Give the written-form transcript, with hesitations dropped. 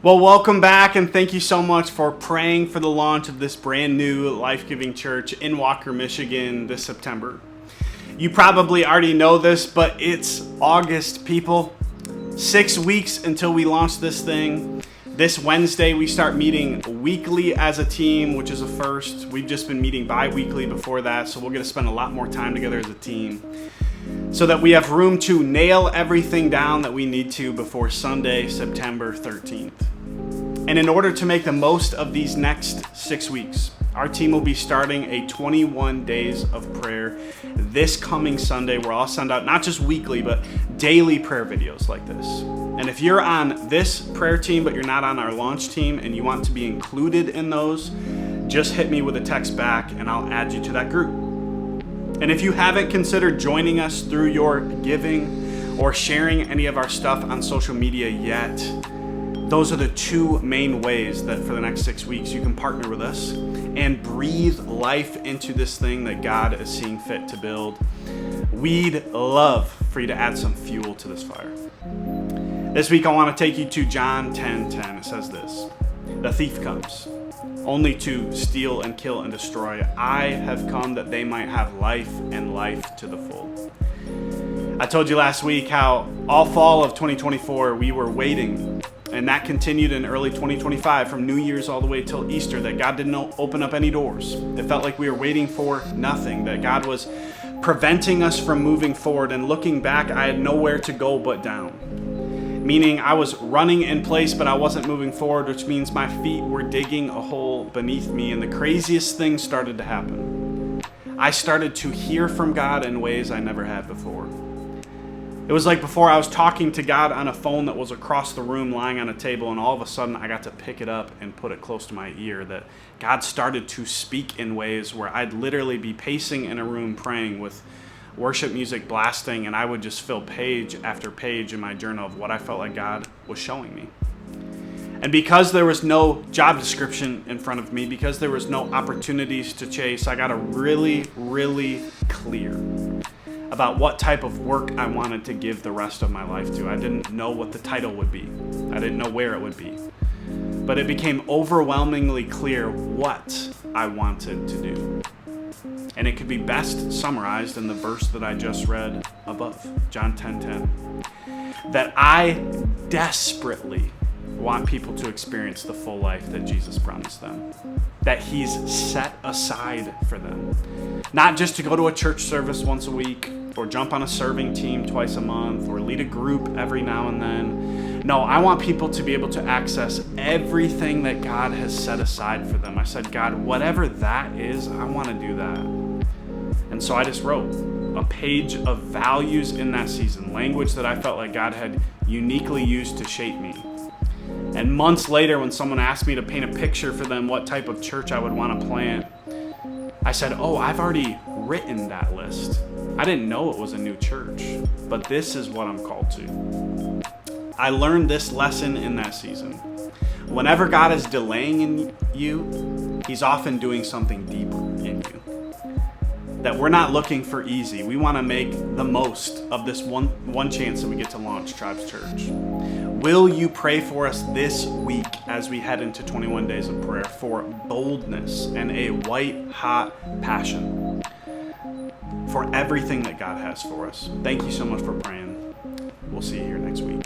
Well, welcome back, and thank you so much for praying for the launch of this brand new life-giving church in Walker, Michigan this September. You probably already know this, but it's August, people. 6 weeks until we launch this thing. This Wednesday, we start meeting weekly as a team, which is a first. We've just been meeting bi-weekly before that, so we're going to spend a lot more time together as a team so that we have room to nail everything down that we need to before Sunday, September 13th. And in order to make the most of these next 6 weeks, our team will be starting a 21 days of prayer this coming Sunday, where I'll send out not just weekly, but daily prayer videos like this. And if you're on this prayer team, but you're not on our launch team and you want to be included in those, just hit me with a text back and I'll add you to that group. And if you haven't considered joining us through your giving or sharing any of our stuff on social media yet, those are the two main ways that for the next 6 weeks you can partner with us and breathe life into this thing that God is seeing fit to build. We'd love for you to add some fuel to this fire. This week I want to take you to John 10:10. It says this: "The thief comes only to steal and kill and destroy. I have come that they might have life and life to the full." I told you last week how all fall of 2024 we were waiting, and that continued in early 2025 from New Year's all the way till Easter, that God didn't open up any doors. It felt like we were waiting for nothing, that God was preventing us from moving forward. And looking back, I had nowhere to go but down. Meaning I was running in place, but I wasn't moving forward, which means my feet were digging a hole beneath me. And the craziest thing started to happen. I started to hear from God in ways I never had before. It was like before I was talking to God on a phone that was across the room lying on a table, and all of a sudden I got to pick it up and put it close to my ear, that God started to speak in ways where I'd literally be pacing in a room praying with worship music blasting, and I would just fill page after page in my journal of what I felt like God was showing me. And because there was no job description in front of me, because there was no opportunities to chase, I got a really clear about what type of work I wanted to give the rest of my life to. I didn't know what the title would be. I didn't know where it would be. But it became overwhelmingly clear what I wanted to do. And it could be best summarized in the verse that I just read above, John 10:10. That I desperately want people to experience the full life that Jesus promised them, that he's set aside for them. Not just to go to a church service once a week, or jump on a serving team twice a month, or lead a group every now and then. No, I want people to be able to access everything that God has set aside for them. I said, God, whatever that is, I want to do that. And so I just wrote a page of values in that season, language that I felt like God had uniquely used to shape me. And months later, when someone asked me to paint a picture for them what type of church I would want to plant, I said, oh, I've already written that list. I didn't know it was a new church, but this is what I'm called to. I learned this lesson in that season. Whenever God is delaying in you, he's often doing something deeper in you. That we're not looking for easy. We want to make the most of this one chance that we get to launch Tribes Church. Will you pray for us this week as we head into 21 days of prayer for boldness and a white-hot passion for everything that God has for us? Thank you so much for praying. We'll see you here next week.